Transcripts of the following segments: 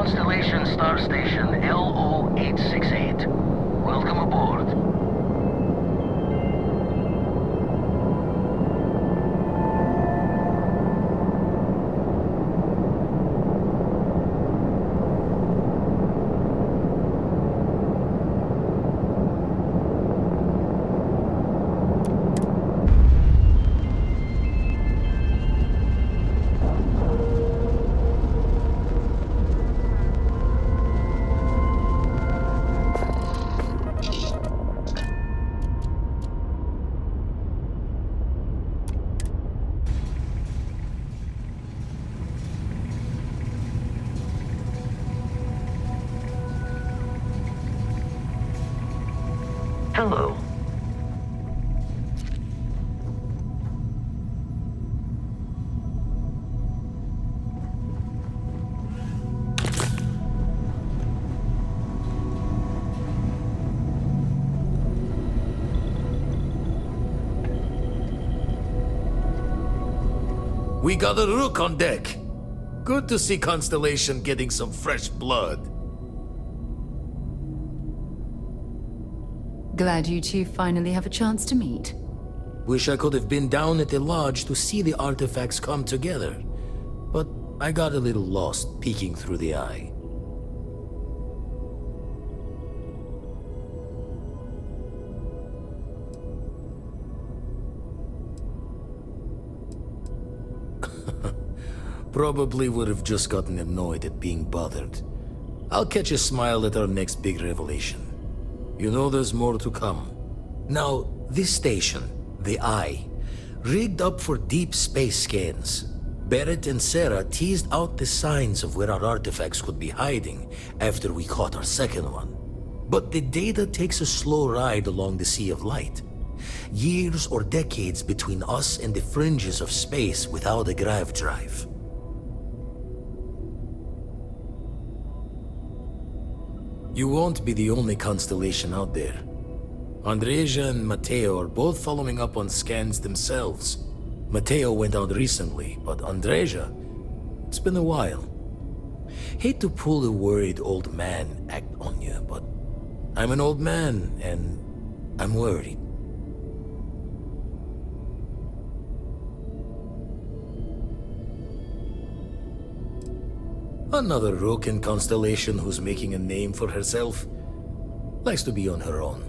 Constellation Star Station LO868. Welcome aboard. Hello. We got a rook on deck. Good to see Constellation getting some fresh blood. Glad you two finally have a chance to meet. Wish I could have been down at the lodge to see the artifacts come together. But I got a little lost peeking through the eye. Probably would have just gotten annoyed at being bothered. I'll catch a smile at our next big revelation. You know there's more to come. Now, this station, the Eye, rigged up for deep space scans. Barrett and Sarah teased out the signs of where our artifacts could be hiding after we caught our second one. But the data takes a slow ride along the Sea of Light. Years or decades between us and the fringes of space without a grav drive. You won't be the only Constellation out there. Andreja and Matteo are both following up on scans themselves. Matteo went out recently, but Andreja, it's been a while. Hate to pull a worried old man act on you, but I'm an old man and I'm worried. Another rook in Constellation who's making a name for herself. Likes to be on her own.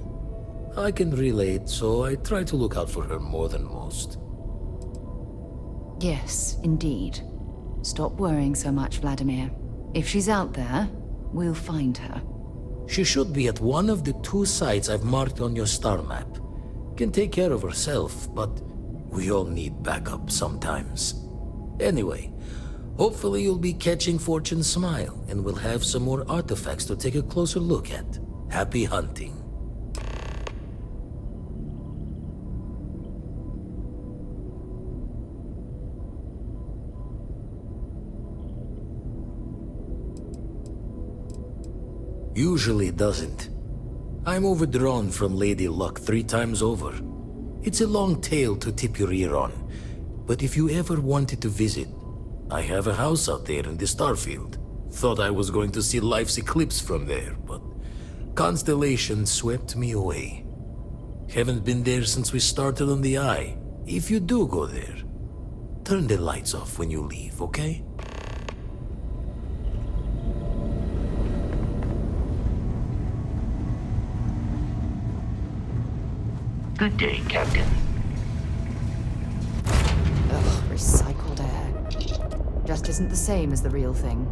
I can relate, so I try to look out for her more than most. Yes, indeed. Stop worrying so much, Vladimir. If she's out there, we'll find her. She should be at one of the 2 sites I've marked on your star map. Can take care of herself, but we all need backup sometimes. Anyway, hopefully you'll be catching Fortune's smile, and we'll have some more artifacts to take a closer look at. Happy hunting. Usually doesn't. I'm overdrawn from Lady Luck 3 times over. It's a long tale to tip your ear on, but if you ever wanted to visit, I have a house out there in the Starfield. Thought I was going to see life's eclipse from there, but Constellation swept me away. Haven't been there since we started on the Eye. If you do go there, turn the lights off when you leave, okay? Good day, Captain. Ugh, recycled air. Just isn't the same as the real thing.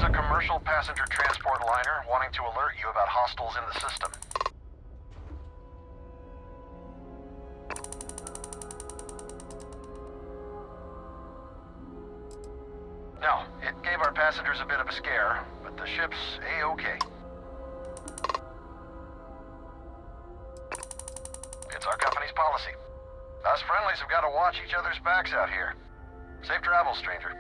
a commercial passenger transport liner wanting to alert you about hostiles in the system. No, it gave our passengers a bit of a scare, but the ship's A-okay. It's our company's policy. Us friendlies have got to watch each other's backs out here. Safe travels, stranger.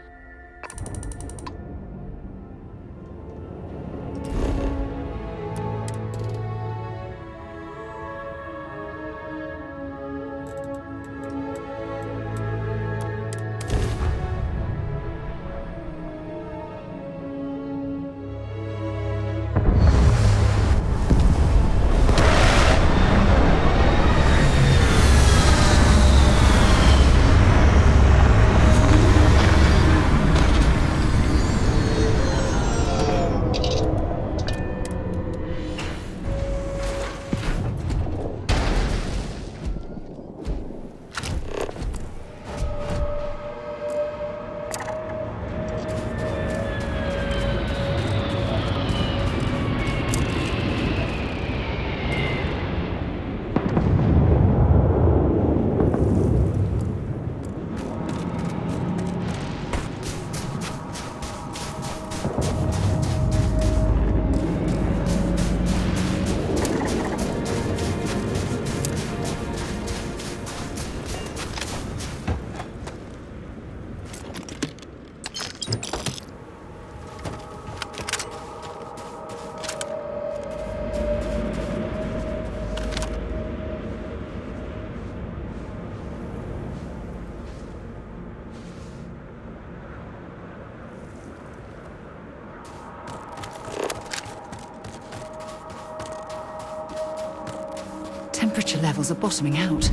Temperature levels are bottoming out.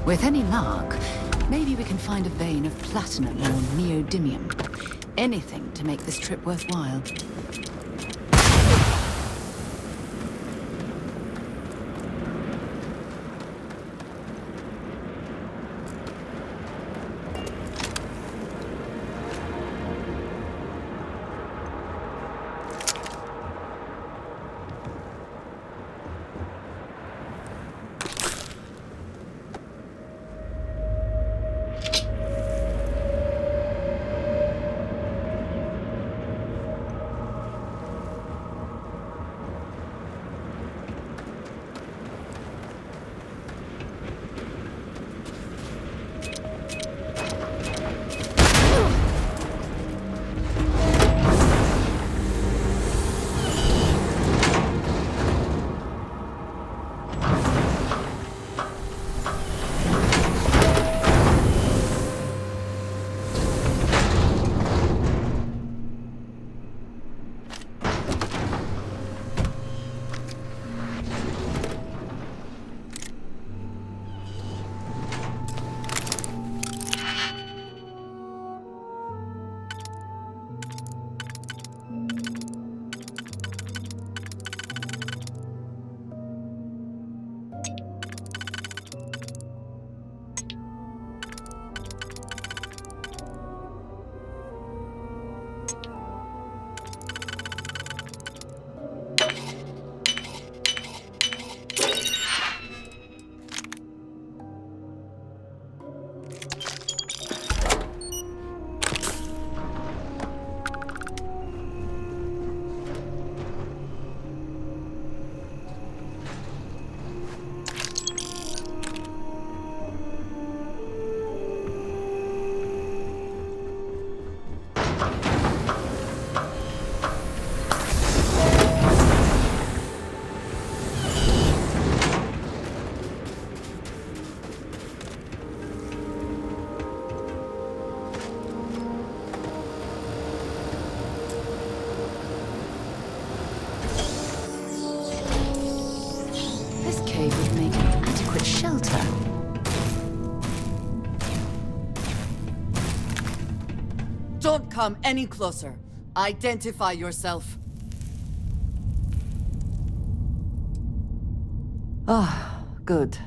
With any luck, maybe we can find a vein of platinum or neodymium. Anything to make this trip worthwhile. Don't come any closer. Identify yourself. Ah, good.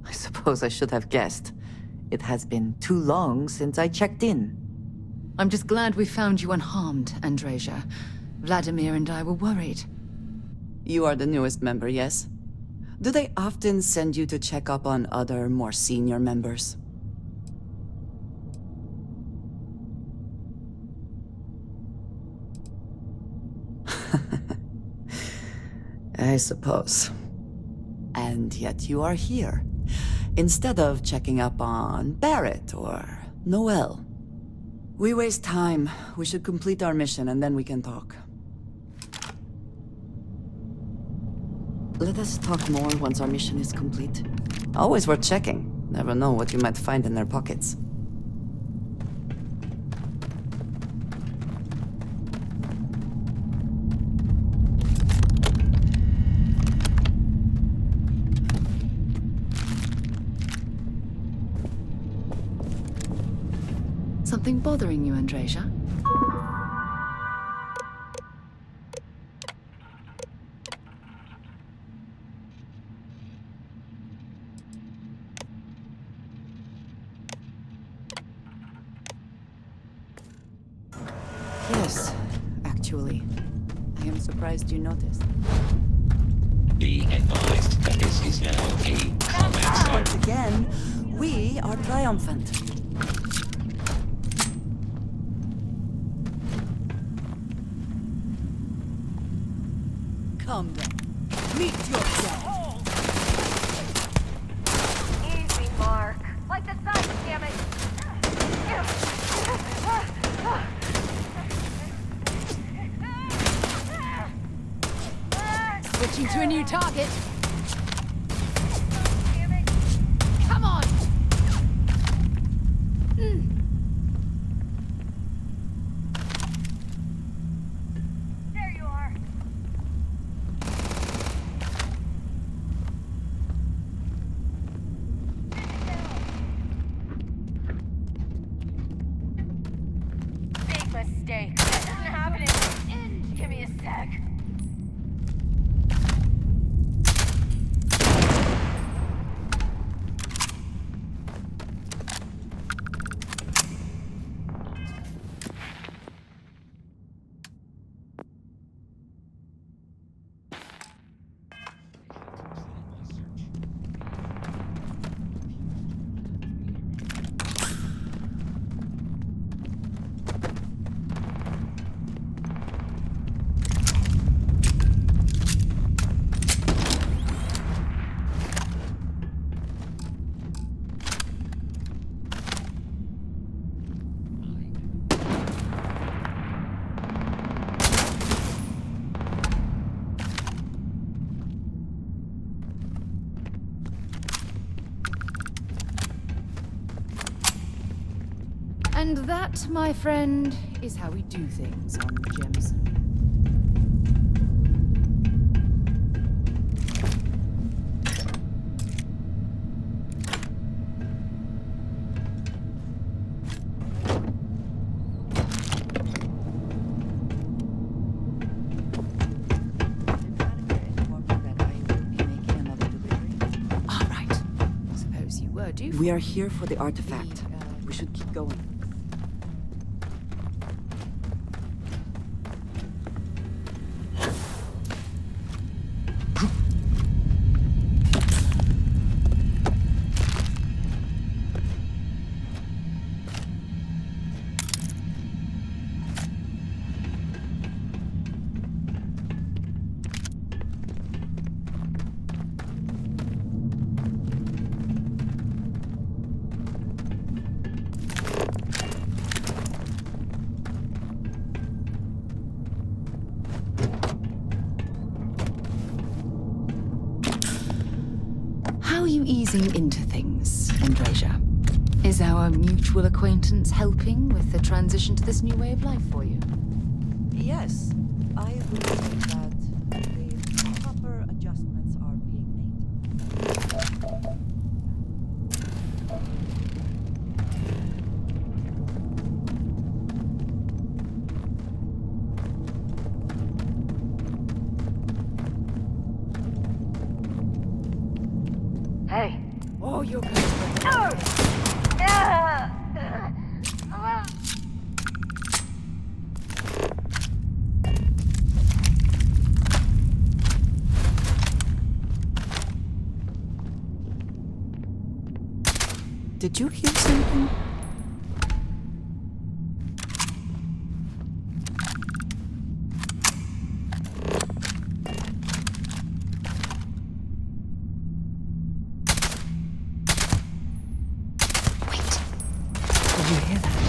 I suppose I should have guessed. It has been too long since I checked in. I'm just glad we found you unharmed, Andreja. Vladimir and I were worried. You are the newest member, yes? Do they often send you to check up on other, more senior members? I suppose. And yet you are here, instead of checking up on Barrett or Noel. We waste time. We should complete our mission and then we can talk. Let us talk more once our mission is complete. Always worth checking. Never know what you might find in their pockets. Something bothering you, Andreja? Yes, actually. I am surprised you noticed. Be advised that this is now a combat zone. Once again, we are triumphant. Come then. Meet your death. Easy, Mark. Like the sun, damn it. Switching to a new target. Damn it. Come on! There you are. Big mistake. That doesn't happen in... Give me a sec. And that, my friend, is how we do things on Gems. All right. Suppose you were due. We are here for the artifact. We should keep going. How are you easing into things, Andreja? Is our mutual acquaintance helping with the transition to this new way of life for you? Yes, I believe that the proper adjustments are being made. Hey. Oh, you're good. Did you hear something? Did you hear that?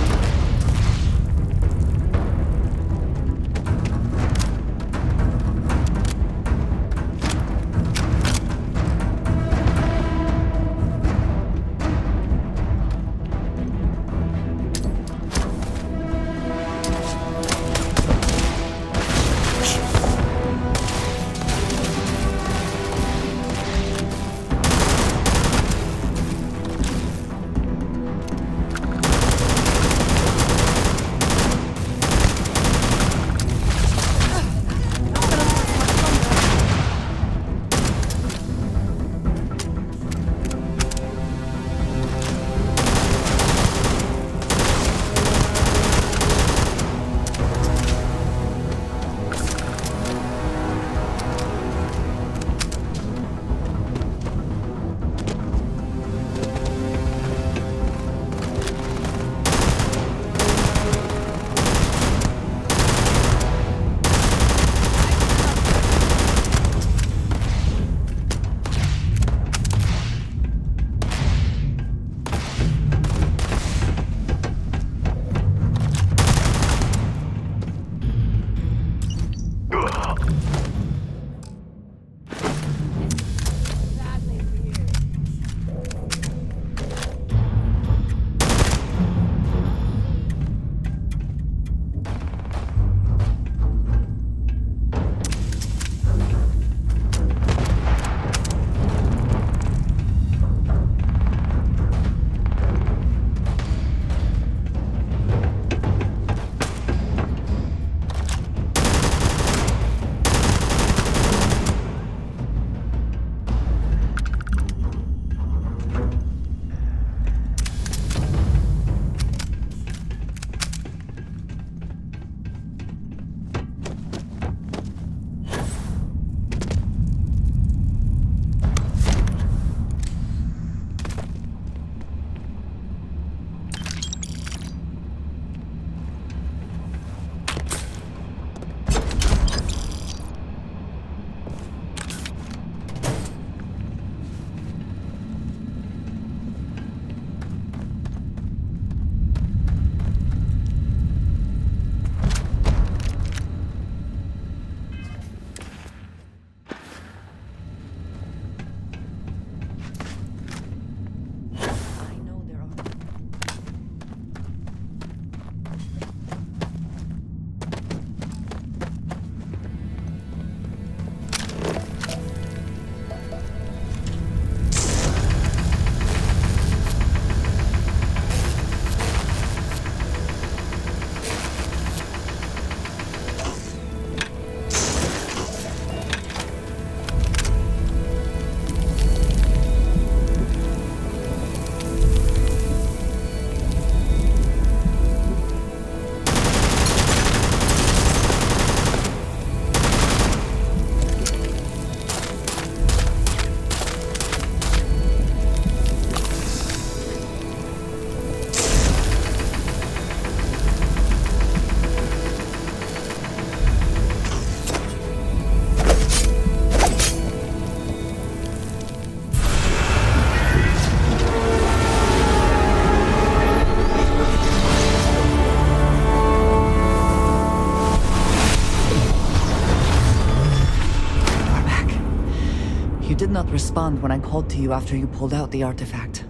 did not respond when I called to you after you pulled out the artifact.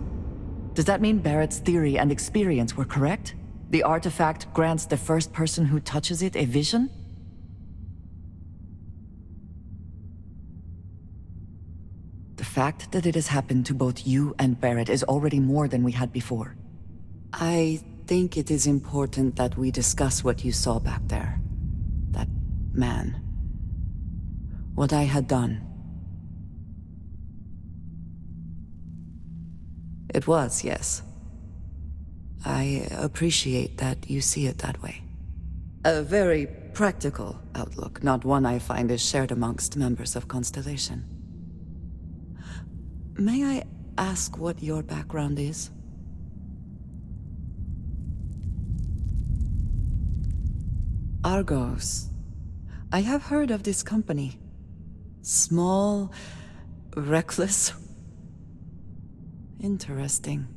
Does that mean Barrett's theory and experience were correct? The artifact grants the first person who touches it a vision? The fact that it has happened to both you and Barrett is already more than we had before. I think it is important that we discuss what you saw back there. That man. What I had done. It was, yes. I appreciate that you see it that way. A very practical outlook, not one I find is shared amongst members of Constellation. May I ask what your background is? Argos. I have heard of this company. Small, reckless. Interesting.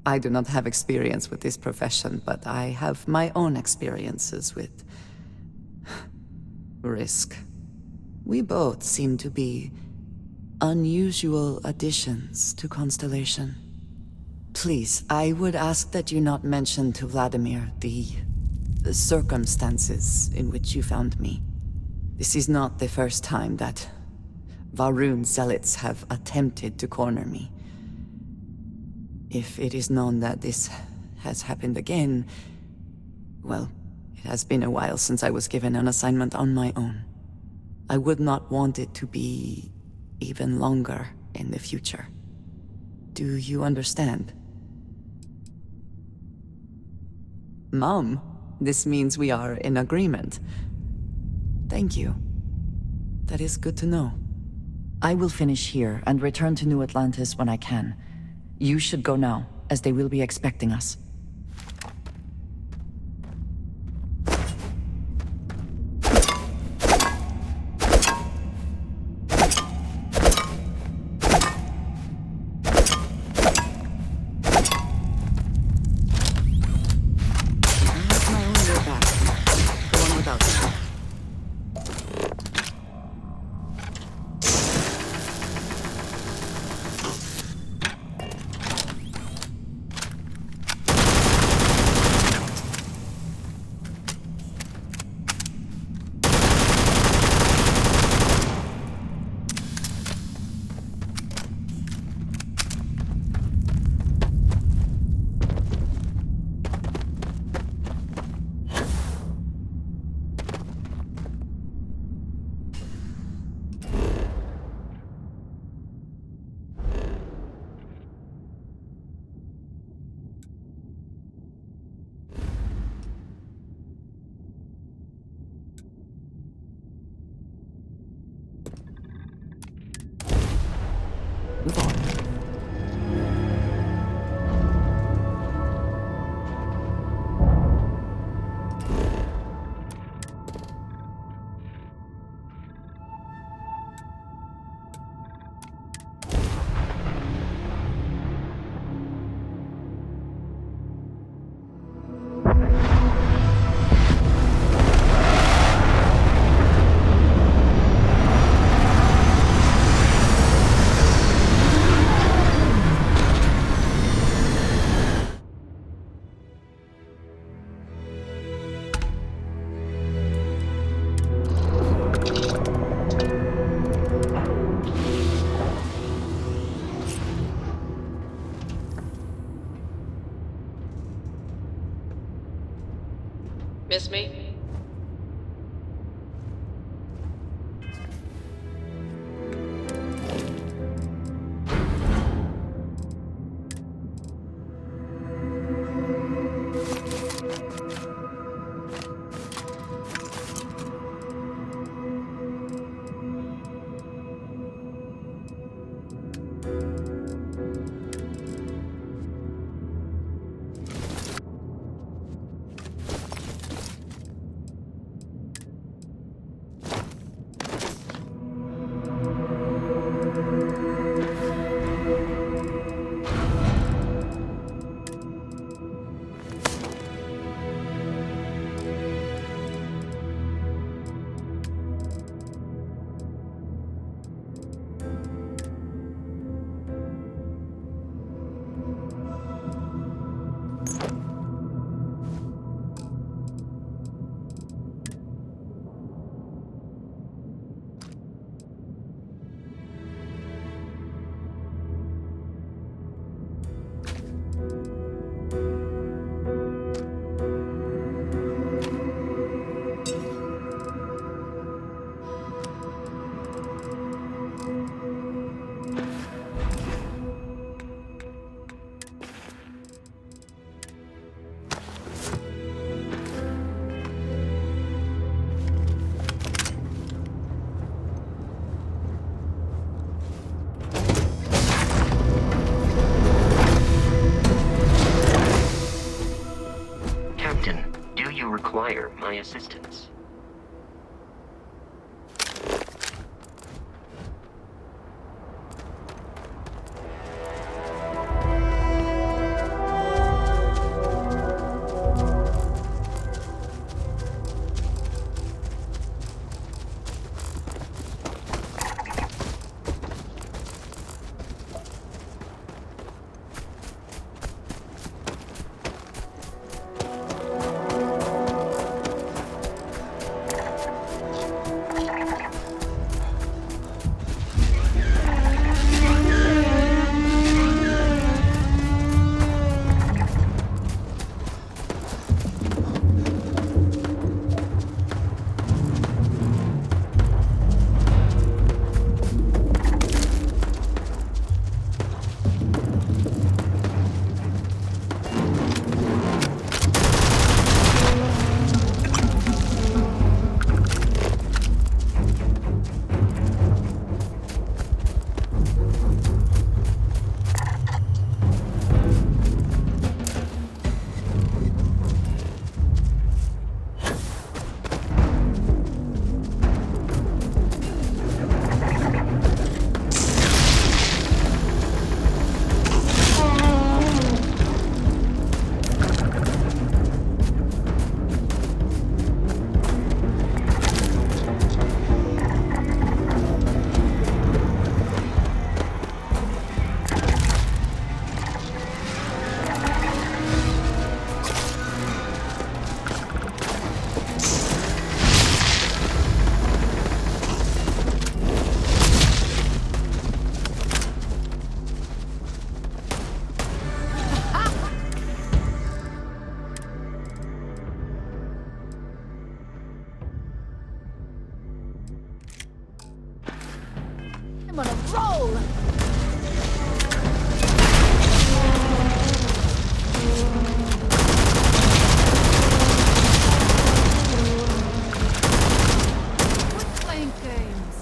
I do not have experience with this profession, but I have my own experiences with risk. We both seem to be unusual additions to Constellation. Please, I would ask that you not mention to Vladimir the circumstances in which you found me. This is not the first time that Varun zealots have attempted to corner me. If it is known that this has happened again, well, it has been a while since I was given an assignment on my own. I would not want it to be even longer in the future. Do you understand? Mom, this means we are in agreement. Thank you. That is good to know. I will finish here and return to New Atlantis when I can. You should go now, as they will be expecting us. Move on. Miss me? require my assistance. I'm on a roll! Quit playing games.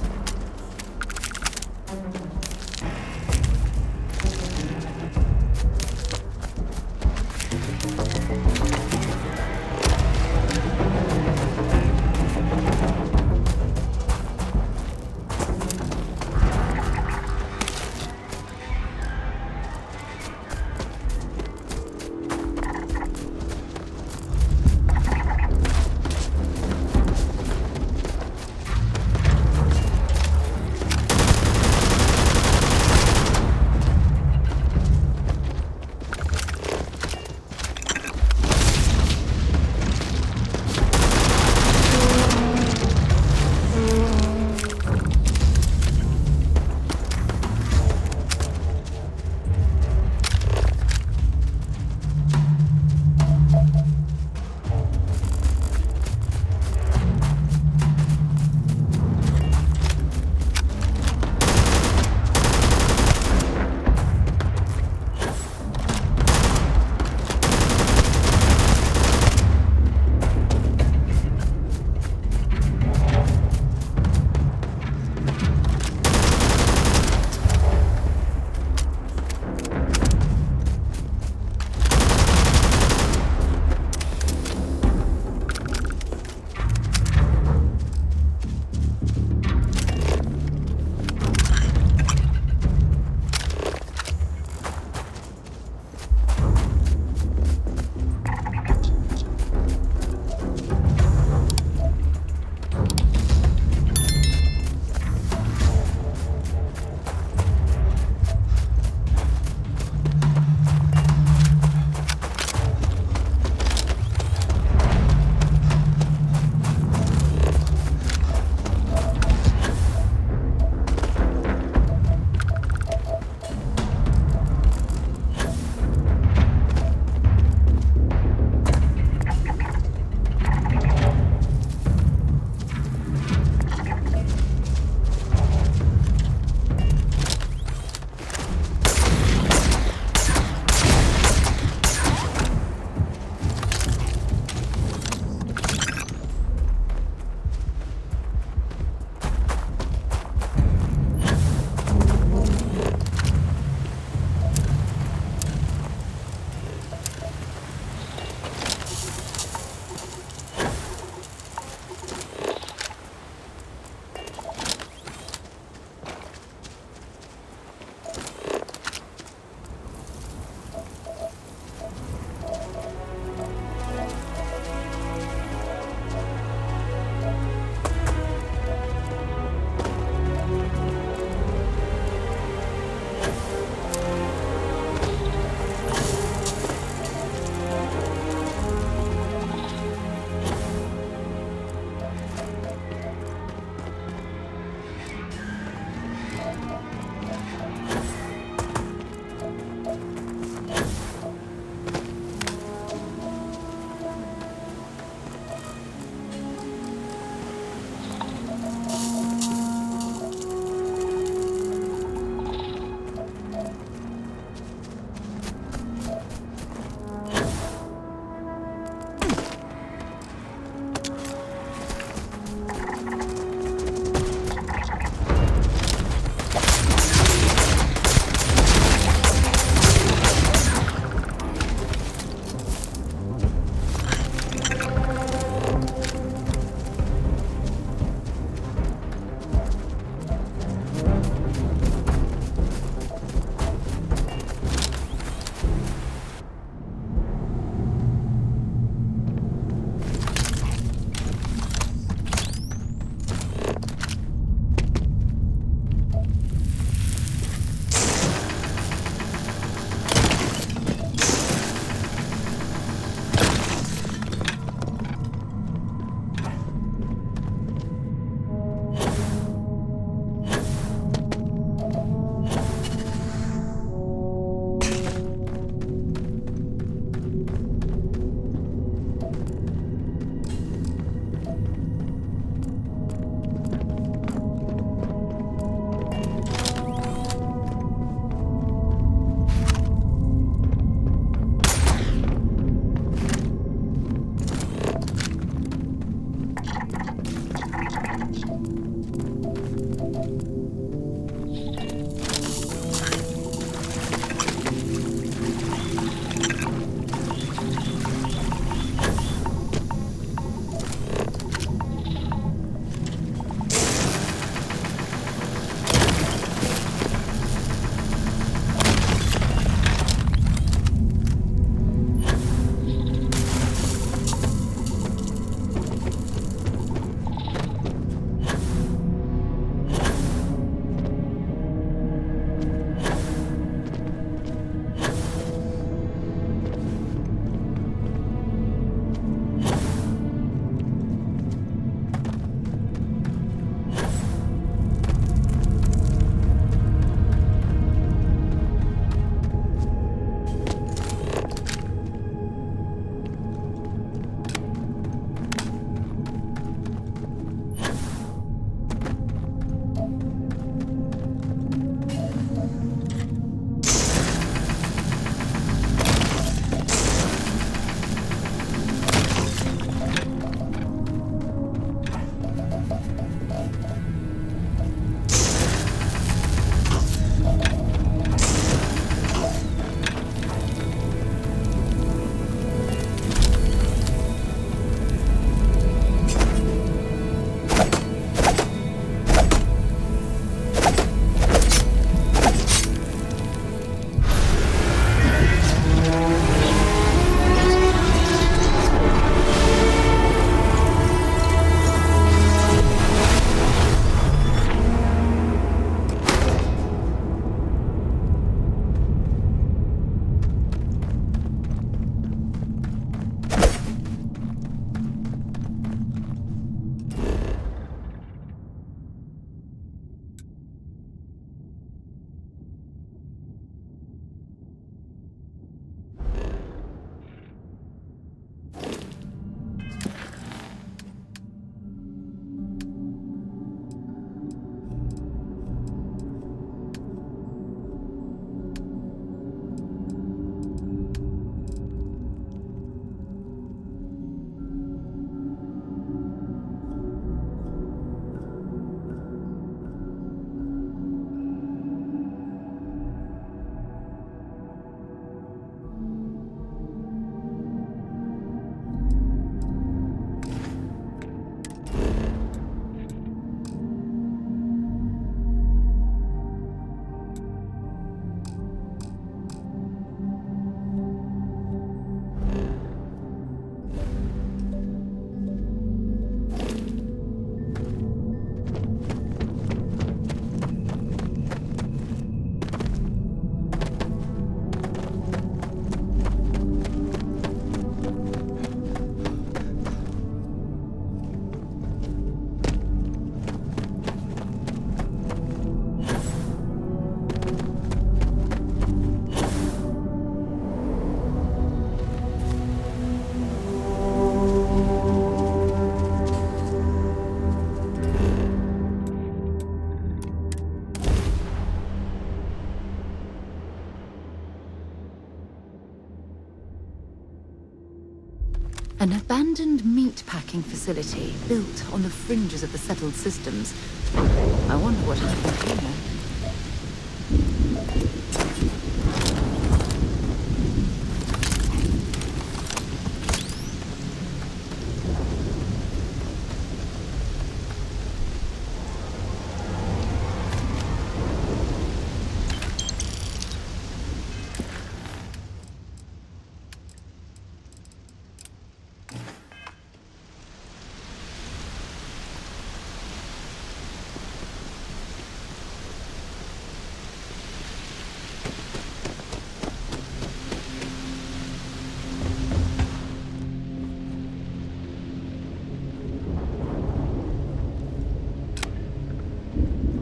An abandoned meat-packing facility built on the fringes of the settled systems. I wonder what happened here.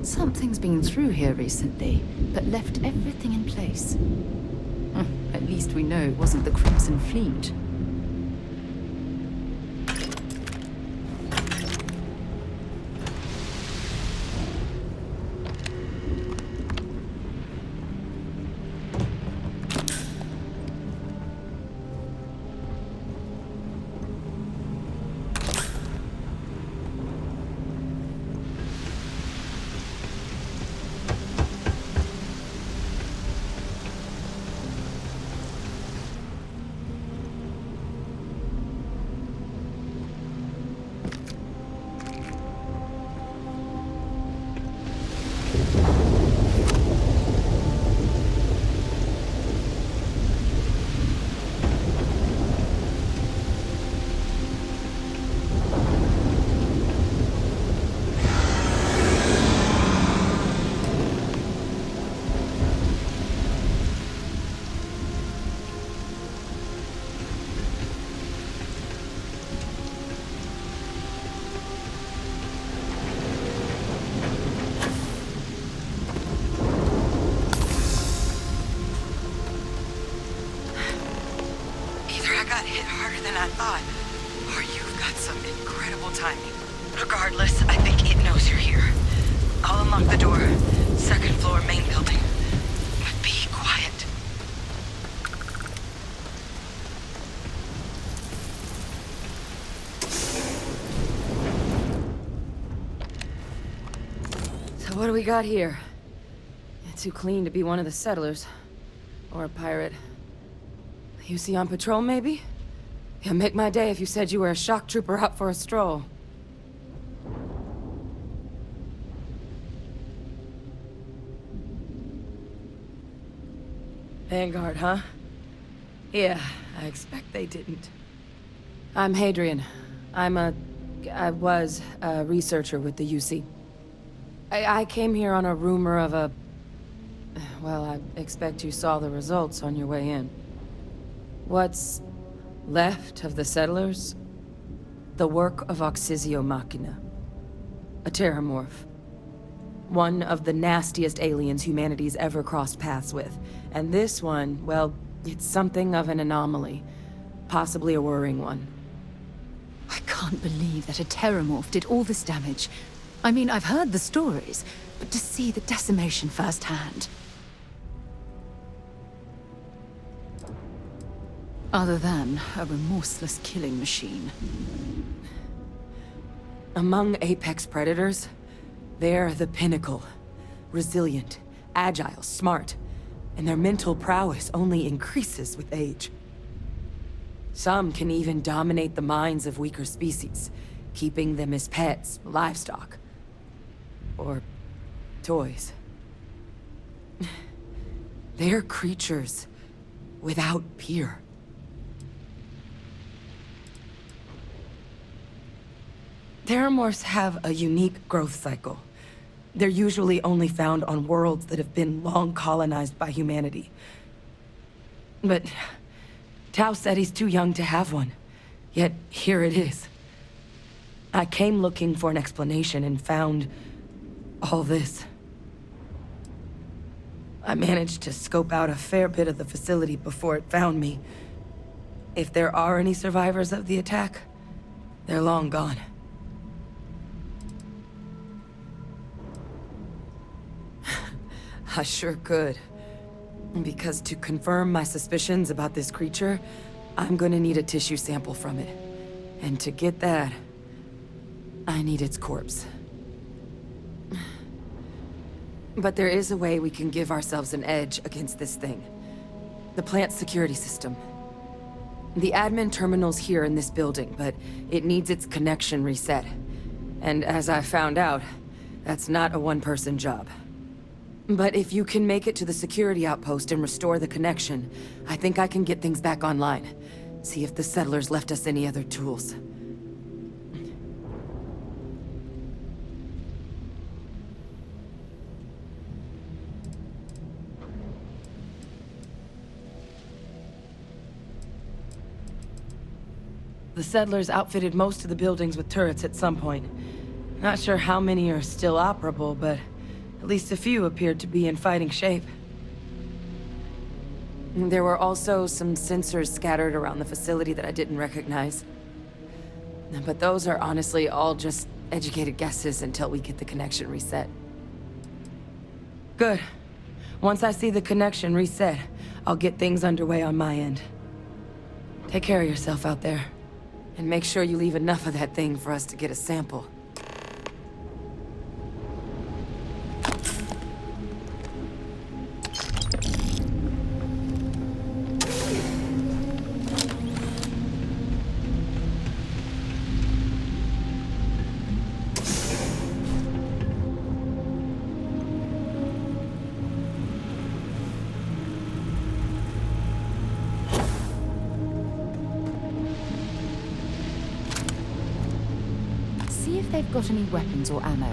Something's been through here recently, but left everything in place. At least we know it wasn't the Crimson Fleet. I thought. Or you've got some incredible timing. Regardless, I think it knows you're here. I'll unlock the door. Second floor, main building. But be quiet. So what do we got here? Too clean to be one of the settlers. Or a pirate. UC on patrol, maybe? Yeah, make my day if you said you were a shock trooper out for a stroll. Vanguard, huh? Yeah, I expect they didn't. I'm Hadrian. I was a researcher with the UC. I came here on a rumor of a... Well, I expect you saw the results on your way in. What's left of the settlers? The work of Oxysio Machina. A Terrormorph. One of the nastiest aliens humanity's ever crossed paths with. And this one, well, it's something of an anomaly. Possibly a worrying one. I can't believe that a Terrormorph did all this damage. I mean, I've heard the stories, but to see the decimation firsthand... Other than a remorseless killing machine. Among apex predators, they're the pinnacle. Resilient, agile, smart, and their mental prowess only increases with age. Some can even dominate the minds of weaker species, keeping them as pets, livestock, or toys. They're creatures without peer. Terrormorphs have a unique growth cycle. They're usually only found on worlds that have been long colonized by humanity. But Tao said he's too young to have one. Yet here it is. I came looking for an explanation and found all this. I managed to scope out a fair bit of the facility before it found me. If there are any survivors of the attack, they're long gone. I sure could. Because to confirm my suspicions about this creature, I'm gonna need a tissue sample from it. And to get that, I need its corpse. But there is a way we can give ourselves an edge against this thing. The plant's security system. The admin terminal's here in this building, but it needs its connection reset. And as I found out, that's not a one-person job. But if you can make it to the security outpost and restore the connection, I think I can get things back online. See if the settlers left us any other tools. The settlers outfitted most of the buildings with turrets at some point. Not sure how many are still operable, but at least a few appeared to be in fighting shape. There were also some sensors scattered around the facility that I didn't recognize. But those are honestly all just educated guesses until we get the connection reset. Good. Once I see the connection reset, I'll get things underway on my end. Take care of yourself out there. And make sure you leave enough of that thing for us to get a sample. See if they've got any weapons or ammo.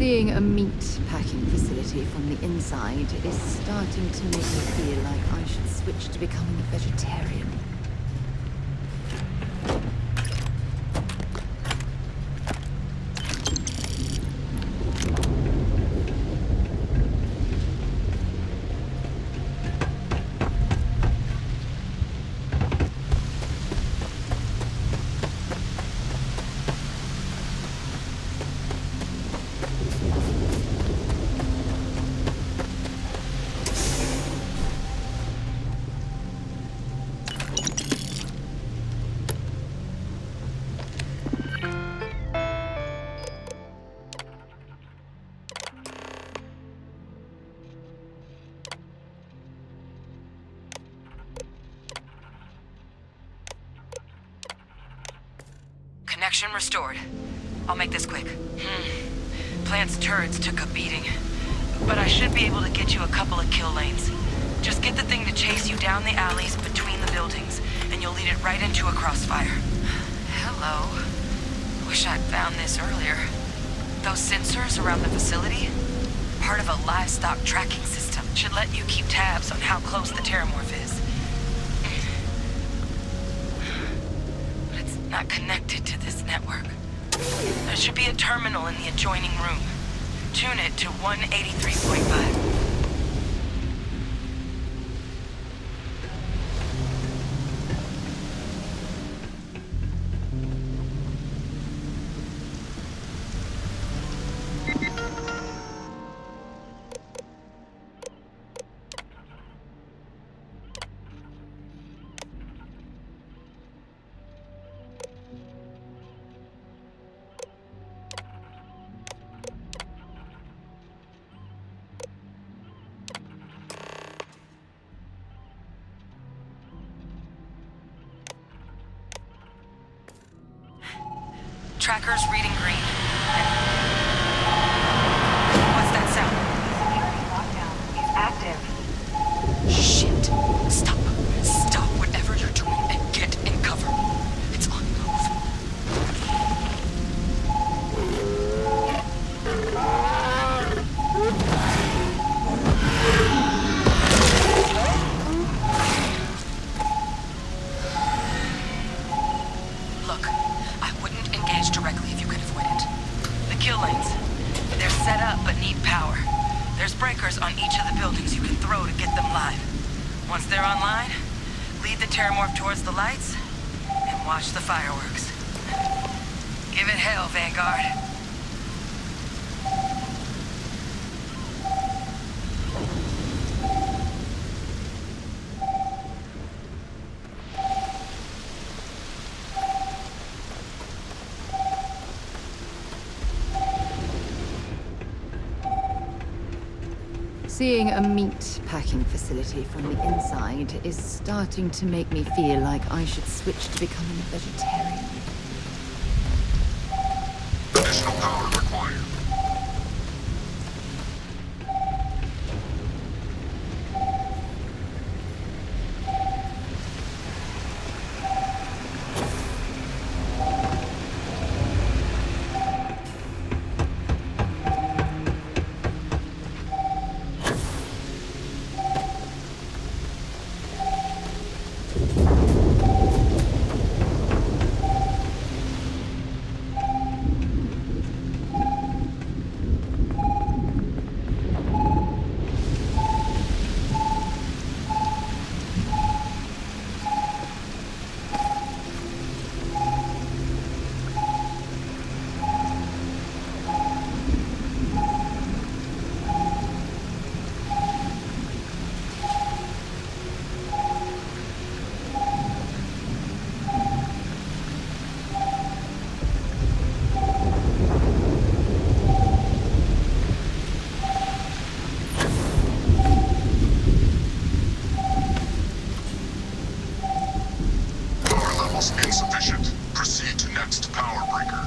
Seeing a meat packing facility from the inside is starting to make me feel like I should switch to becoming a vegetarian. Connection restored. I'll make this quick. Plant's turrets took a beating, but I should be able to get you a couple of kill lanes. Just get the thing to chase you down the alleys between the buildings, and you'll lead it right into a crossfire. Hello. Wish I'd found this earlier. Those sensors around the facility? Part of a livestock tracking system. Should let you keep tabs on how close the Terrormorph is. But it's not connected to this network. There should be a terminal in the adjoining room. Tune it to 183.5. Tracker's reading green. What's that sound? Lockdown is active. Shit. Stop. Stop whatever you're doing and get in cover. It's on the move. Look, I wouldn't engage directly if you could avoid it. The kill lanes. They're set up but need power. There's breakers on each of the buildings you can throw to get them live. Once they're online, lead the Terrormorph towards the lights and watch the fireworks. Give it hell, Vanguard. Seeing a meat packing facility from the inside is starting to make me feel like I should switch to becoming a vegetarian. Additional power required. Insufficient. Proceed to next power breaker.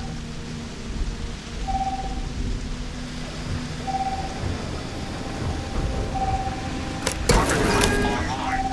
Weapon online.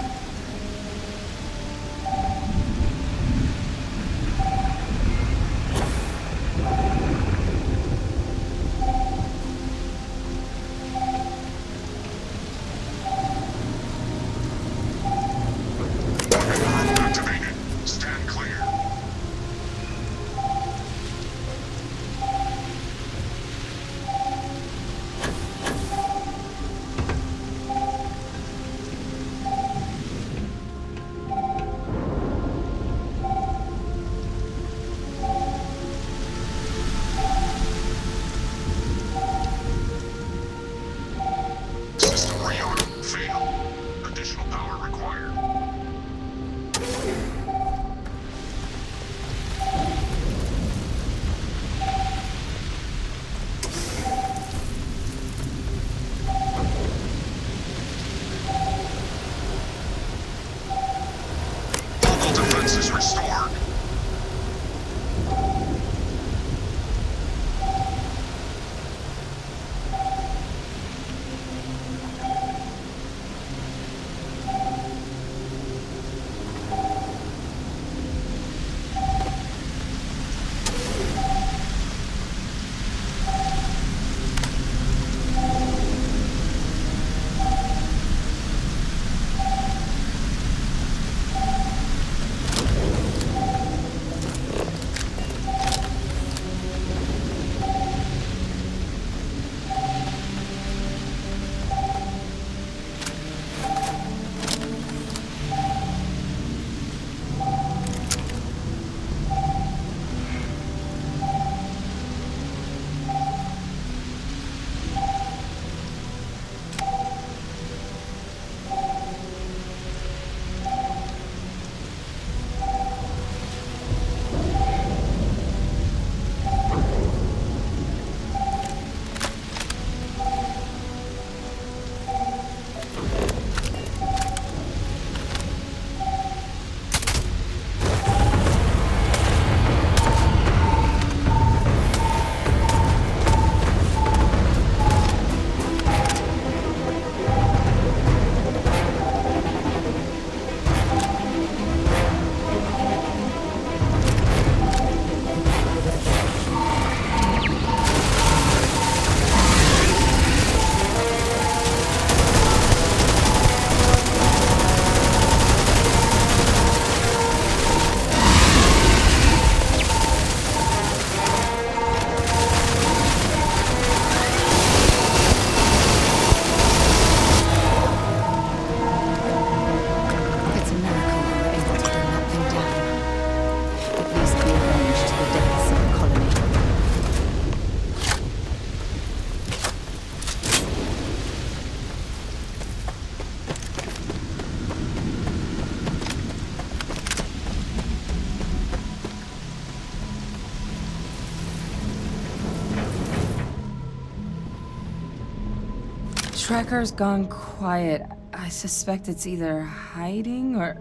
tracker's gone quiet. I suspect it's either hiding or...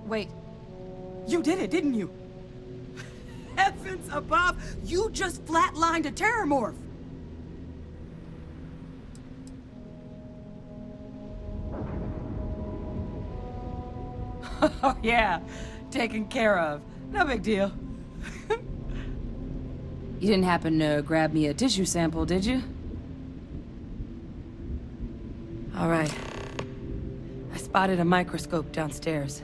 Wait. You did it, didn't you? Heavens above! You just flatlined a Terrormorph! Oh yeah, taken care of. No big deal. You didn't happen to grab me a tissue sample, did you? All right. I spotted a microscope downstairs.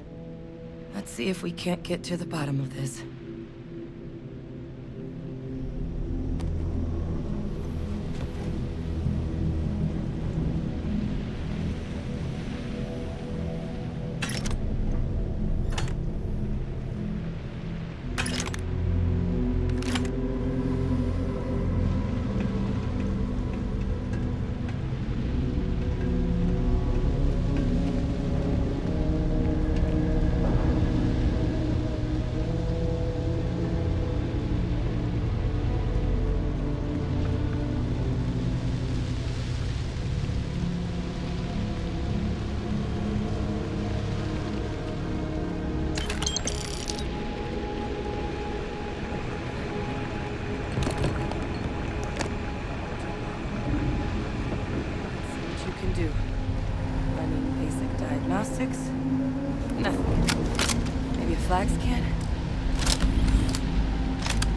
Let's see if we can't get to the bottom of this. Nothing. Maybe a flag scan?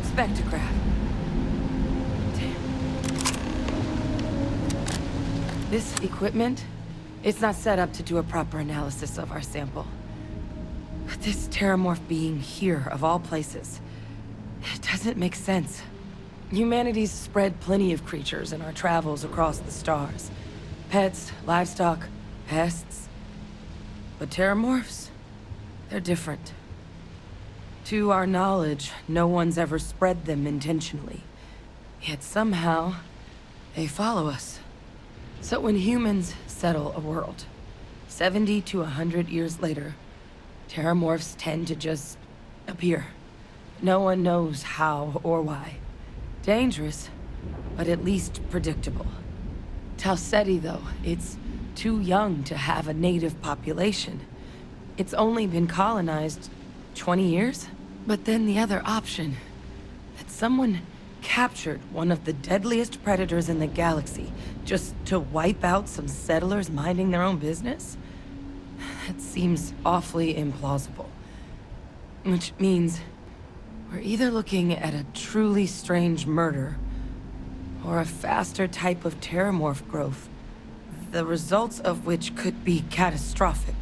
Spectrograph. Damn. This equipment, it's not set up to do a proper analysis of our sample. But this Terrormorph being here, of all places, it doesn't make sense. Humanity's spread plenty of creatures in our travels across the stars. Pets, livestock, pests. But Terrormorphs? They're different. To our knowledge, no one's ever spread them intentionally. Yet somehow, they follow us. So when humans settle a world, 70 to 100 years later, Terrormorphs tend to just appear. No one knows how or why. Dangerous, but at least predictable. Tau Ceti, though, it's too young to have a native population. It's only been colonized 20 years? But then the other option, that someone captured one of the deadliest predators in the galaxy just to wipe out some settlers minding their own business? That seems awfully implausible. Which means we're either looking at a truly strange murder or a faster type of Terrormorph growth, the results of which could be catastrophic.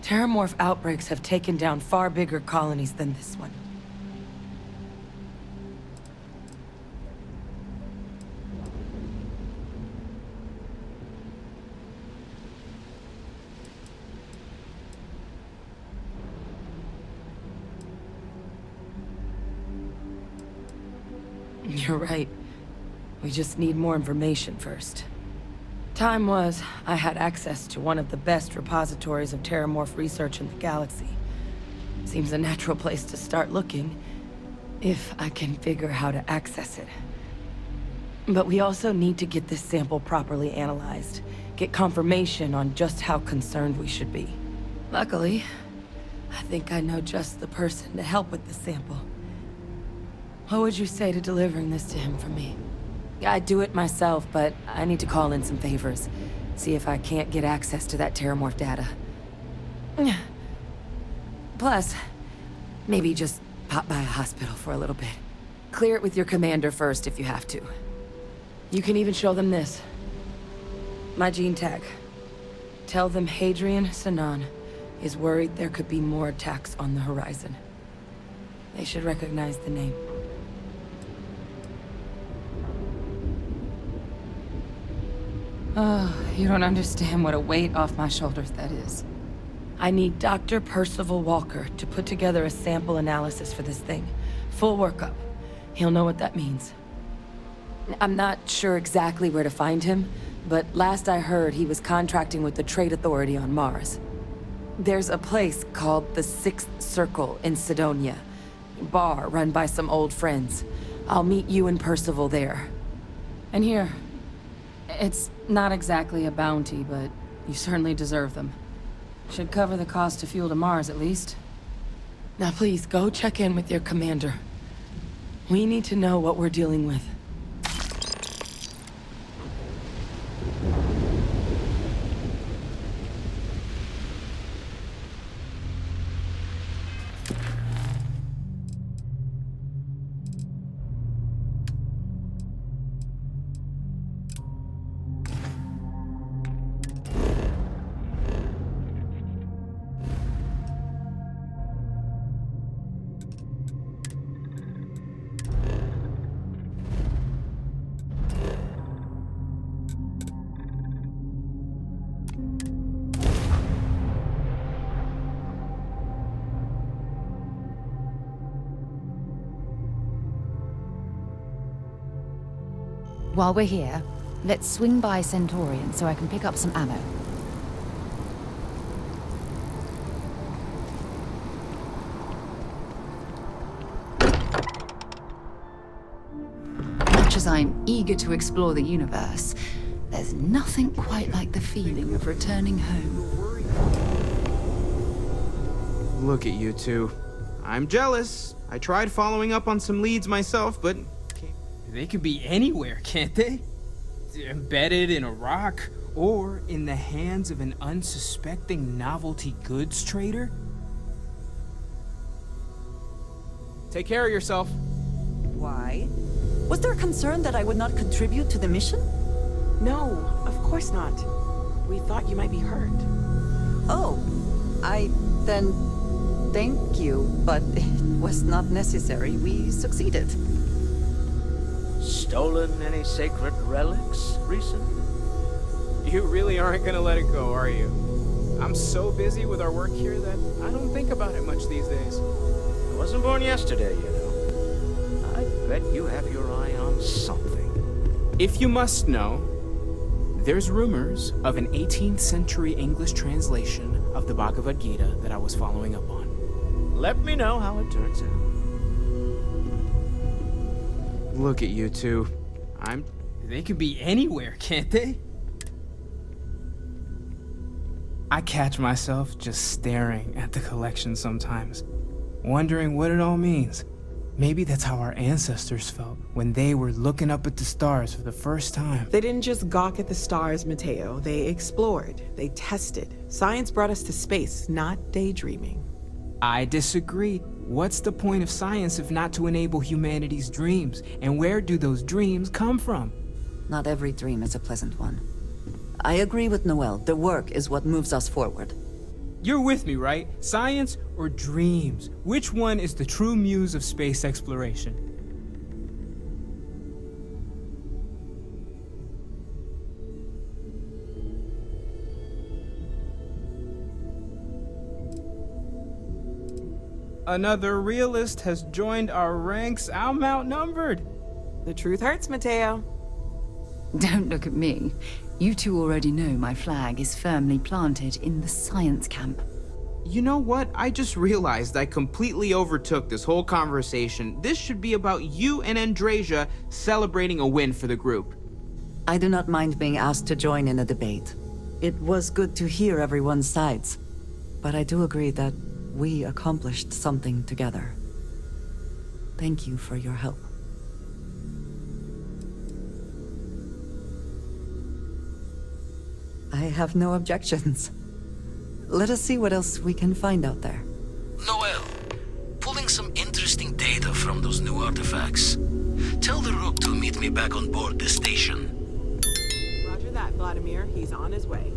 Terrormorph outbreaks have taken down far bigger colonies than this one. You're right. We just need more information first. Time was, I had access to one of the best repositories of Terrormorph research in the galaxy. Seems a natural place to start looking, if I can figure how to access it. But we also need to get this sample properly analyzed, get confirmation on just how concerned we should be. Luckily, I think I know just the person to help with the sample. What would you say to delivering this to him for me? I'd do it myself, but I need to call in some favors. See if I can't get access to that Terrormorph data. Plus, maybe just pop by a hospital for a little bit. Clear it with your commander first if you have to. You can even show them this. My gene tag. Tell them Hadrian Sanan is worried there could be more attacks on the horizon. They should recognize the name. Oh, you don't understand what a weight off my shoulders that is. I need Dr. Percival Walker to put together a sample analysis for this thing. Full workup. He'll know what that means. I'm not sure exactly where to find him, but last I heard he was contracting with the Trade Authority on Mars. There's a place called the Sixth Circle in Sidonia. Bar run by some old friends. I'll meet you and Percival there. And here. It's not exactly a bounty, but you certainly deserve them. Should cover the cost of fuel to Mars, at least. Now please, go check in with your commander. We need to know what we're dealing with. While we're here, let's swing by Centaurian so I can pick up some ammo. Much as I'm eager to explore the universe, there's nothing quite like the feeling of returning home. Look at you two. I'm jealous. I tried following up on some leads myself, but... They could be anywhere, can't they? Embedded in a rock, or in the hands of an unsuspecting novelty goods trader? Take care of yourself. Why? Was there a concern that I would not contribute to the mission? No, of course not. We thought you might be hurt. Oh, then thank you, but it was not necessary. We succeeded. Stolen any sacred relics recently? You really aren't gonna let it go, are you? I'm so busy with our work here that I don't think about it much these days. I wasn't born yesterday, you know. I bet you have your eye on something. If you must know, there's rumors of an 18th century English translation of the Bhagavad Gita that I was following up on. Let me know how it turns out. Look at you two. They could be anywhere, can't they? I catch myself just staring at the collection sometimes, wondering what it all means. Maybe that's how our ancestors felt when they were looking up at the stars for the first time. They didn't just gawk at the stars, Mateo. They explored. They tested. Science brought us to space, not daydreaming. I disagree. What's the point of science if not to enable humanity's dreams? And where do those dreams come from? Not every dream is a pleasant one. I agree with Noel. The work is what moves us forward. You're with me, right? Science or dreams? Which one is the true muse of space exploration? Another realist has joined our ranks. I'm outnumbered. The truth hurts, Mateo. Don't look at me. You two already know my flag is firmly planted in the science camp. You know what? I just realized I completely overtook this whole conversation. This should be about you and Andrasia celebrating a win for the group. I do not mind being asked to join in a debate. It was good to hear everyone's sides. But I do agree that we accomplished something together. Thank you for your help. I have no objections. Let us see what else we can find out there. Noel, pulling some interesting data from those new artifacts. Tell the Rook to meet me back on board the station. Roger that, Vladimir. He's on his way.